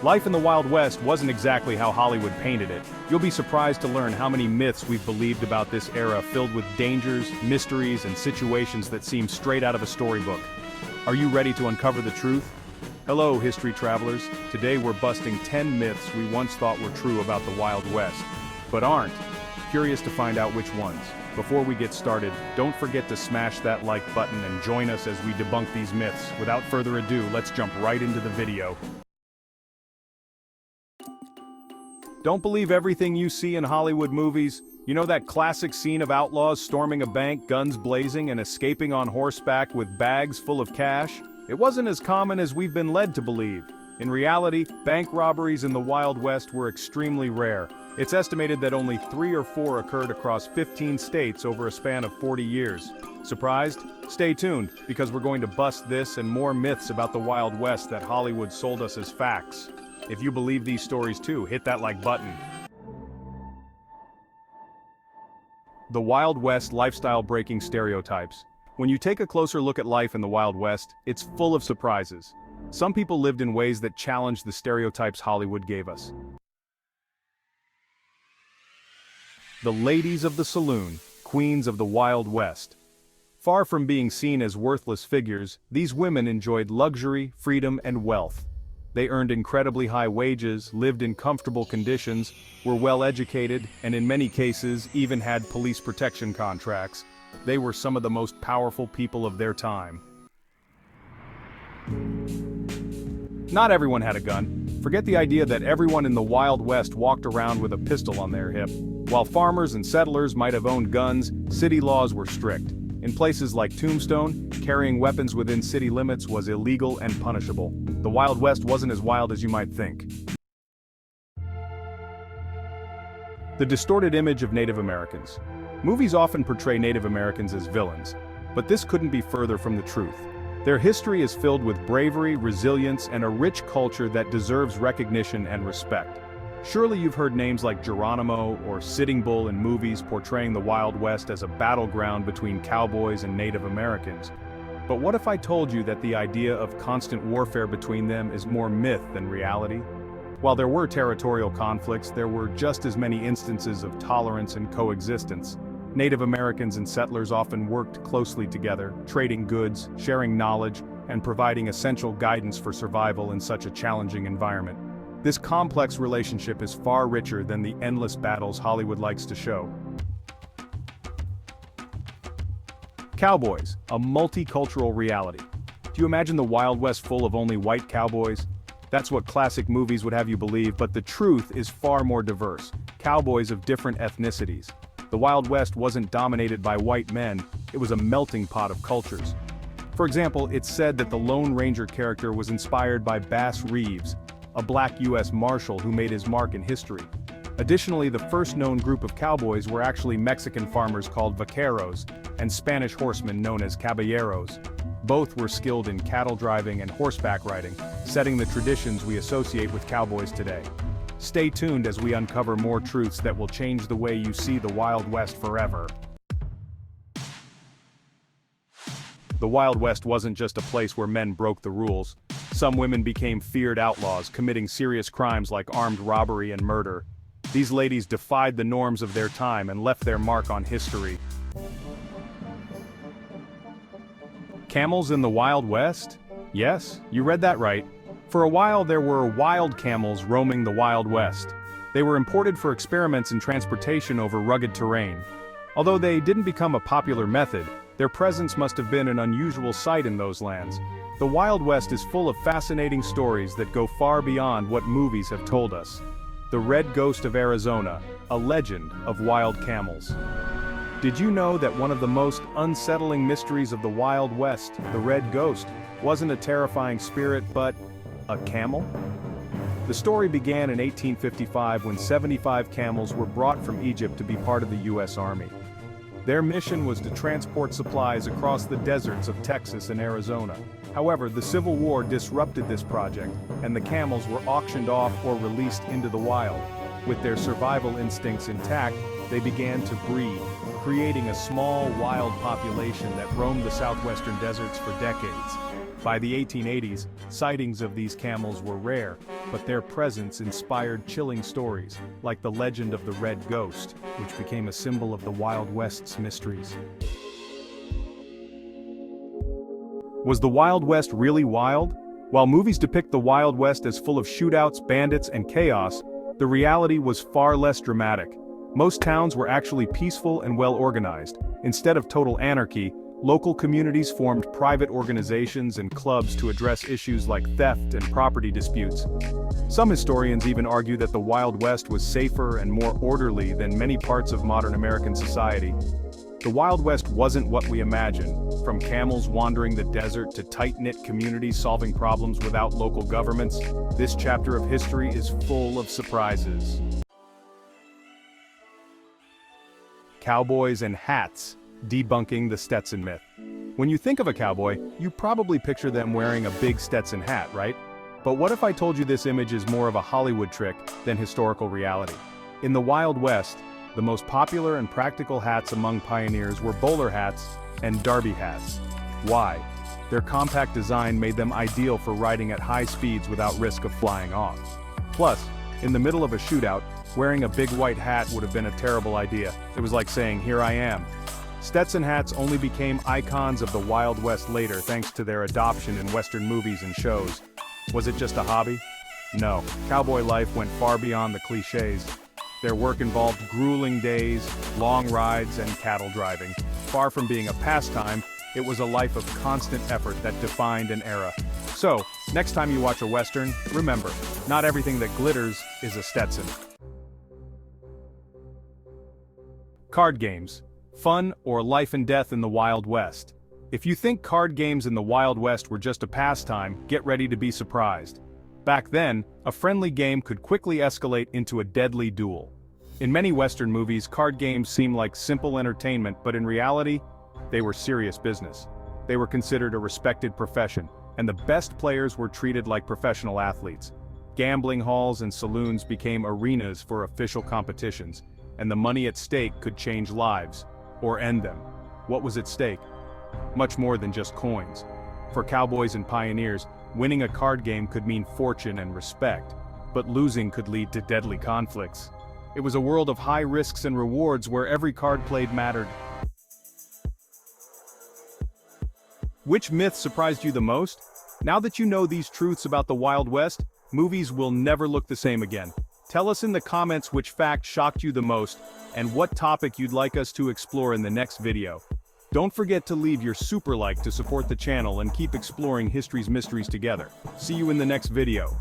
Life in the Wild West wasn't exactly how Hollywood painted it. You'll be surprised to learn how many myths we've believed about this era filled with dangers, mysteries, and situations that seem straight out of a storybook. Are you ready to uncover the truth? Hello, history travelers. Today we're busting 10 myths we once thought were true about the Wild West, but aren't. Curious to find out which ones. Before we get started, don't forget to smash that like button and join us as we debunk these myths. Without further ado, let's jump right into the video. Don't believe everything you see in Hollywood movies. You know that classic scene of outlaws storming a bank, guns blazing, and escaping on horseback with bags full of cash? It wasn't as common as we've been led to believe. In reality, bank robberies in the Wild West were extremely rare. It's estimated that only 3 or 4 occurred across 15 states over a span of 40 years. Surprised? Stay tuned, because we're going to bust this and more myths about the Wild West that Hollywood sold us as facts. If you believe these stories too, hit that like button. The Wild West lifestyle-breaking stereotypes. When you take a closer look at life in the Wild West, it's full of surprises. Some people lived in ways that challenged the stereotypes Hollywood gave us. The ladies of the saloon, queens of the Wild West. Far from being seen as worthless figures, these women enjoyed luxury, freedom, and wealth. They earned incredibly high wages, lived in comfortable conditions, were well-educated, and in many cases even had police protection contracts. They were some of the most powerful people of their time. Not everyone had a gun. Forget the idea that everyone in the Wild West walked around with a pistol on their hip. While farmers and settlers might have owned guns, city laws were strict. In places like Tombstone, carrying weapons within city limits was illegal and punishable. The Wild West wasn't as wild as you might think. The distorted image of Native Americans. Movies often portray Native Americans as villains, but this couldn't be further from the truth. Their history is filled with bravery, resilience, and a rich culture that deserves recognition and respect. Surely you've heard names like Geronimo or Sitting Bull in movies portraying the Wild West as a battleground between cowboys and Native Americans. But what if I told you that the idea of constant warfare between them is more myth than reality? While there were territorial conflicts, there were just as many instances of tolerance and coexistence. Native Americans and settlers often worked closely together, trading goods, sharing knowledge, and providing essential guidance for survival in such a challenging environment. This complex relationship is far richer than the endless battles Hollywood likes to show. Cowboys, a multicultural reality. Do you imagine the Wild West full of only white cowboys? That's what classic movies would have you believe, but the truth is far more diverse. Cowboys of different ethnicities. The Wild West wasn't dominated by white men, it was a melting pot of cultures. For example, it's said that the Lone Ranger character was inspired by Bass Reeves, a black U.S. Marshal who made his mark in history. Additionally, the first known group of cowboys were actually Mexican farmers called vaqueros, and Spanish horsemen known as caballeros. Both were skilled in cattle driving and horseback riding, setting the traditions we associate with cowboys today. Stay tuned as we uncover more truths that will change the way you see the Wild West forever. The Wild West wasn't just a place where men broke the rules. Some women became feared outlaws, committing serious crimes like armed robbery and murder. These ladies defied the norms of their time and left their mark on history. Camels in the Wild West? Yes, you read that right. For a while there were wild camels roaming the Wild West. They were imported for experiments in transportation over rugged terrain. Although they didn't become a popular method, their presence must have been an unusual sight in those lands. The Wild West is full of fascinating stories that go far beyond what movies have told us. The Red Ghost of Arizona, a legend of wild camels. Did you know that one of the most unsettling mysteries of the Wild West, the Red Ghost, wasn't a terrifying spirit but a camel? The story began in 1855 when 75 camels were brought from Egypt to be part of the U.S. Army. Their mission was to transport supplies across the deserts of Texas and Arizona. However, the Civil War disrupted this project, and the camels were auctioned off or released into the wild. With their survival instincts intact, they began to breed, creating a small, wild population that roamed the southwestern deserts for decades. By the 1880s, sightings of these camels were rare, but their presence inspired chilling stories, like the legend of the Red Ghost, which became a symbol of the Wild West's mysteries. Was the Wild West really wild? While movies depict the Wild West as full of shootouts, bandits, and chaos, the reality was far less dramatic. Most towns were actually peaceful and well-organized. Instead of total anarchy, local communities formed private organizations and clubs to address issues like theft and property disputes. Some historians even argue that the Wild West was safer and more orderly than many parts of modern American society. The Wild West wasn't what we imagine, from camels wandering the desert to tight-knit communities solving problems without local governments. This chapter of history is full of surprises. Cowboys and hats, debunking the Stetson myth. When you think of a cowboy, you probably picture them wearing a big Stetson hat, right? But what if I told you this image is more of a Hollywood trick than historical reality? In the Wild West, the most popular and practical hats among pioneers were bowler hats and derby hats. Why? Their compact design made them ideal for riding at high speeds without risk of flying off. Plus, in the middle of a shootout, wearing a big white hat would have been a terrible idea. It was like saying, "Here I am." Stetson hats only became icons of the Wild West later thanks to their adoption in Western movies and shows. Was it just a hobby? No, cowboy life went far beyond the cliches. Their work involved grueling days, long rides, and cattle driving. Far from being a pastime, it was a life of constant effort that defined an era. So, next time you watch a Western, remember, not everything that glitters is a Stetson. Card games. Fun or life and death in the Wild West. If you think card games in the Wild West were just a pastime, get ready to be surprised. Back then, a friendly game could quickly escalate into a deadly duel. In many Western movies, card games seem like simple entertainment, but in reality, they were serious business. They were considered a respected profession, and the best players were treated like professional athletes. Gambling halls and saloons became arenas for official competitions, and the money at stake could change lives, or end them. What was at stake? Much more than just coins. For cowboys and pioneers, winning a card game could mean fortune and respect, but losing could lead to deadly conflicts. It was a world of high risks and rewards where every card played mattered. Which myth surprised you the most? Now that you know these truths about the Wild West, movies will never look the same again. Tell us in the comments which fact shocked you the most, and what topic you'd like us to explore in the next video. Don't forget to leave your super like to support the channel and keep exploring history's mysteries together. See you in the next video.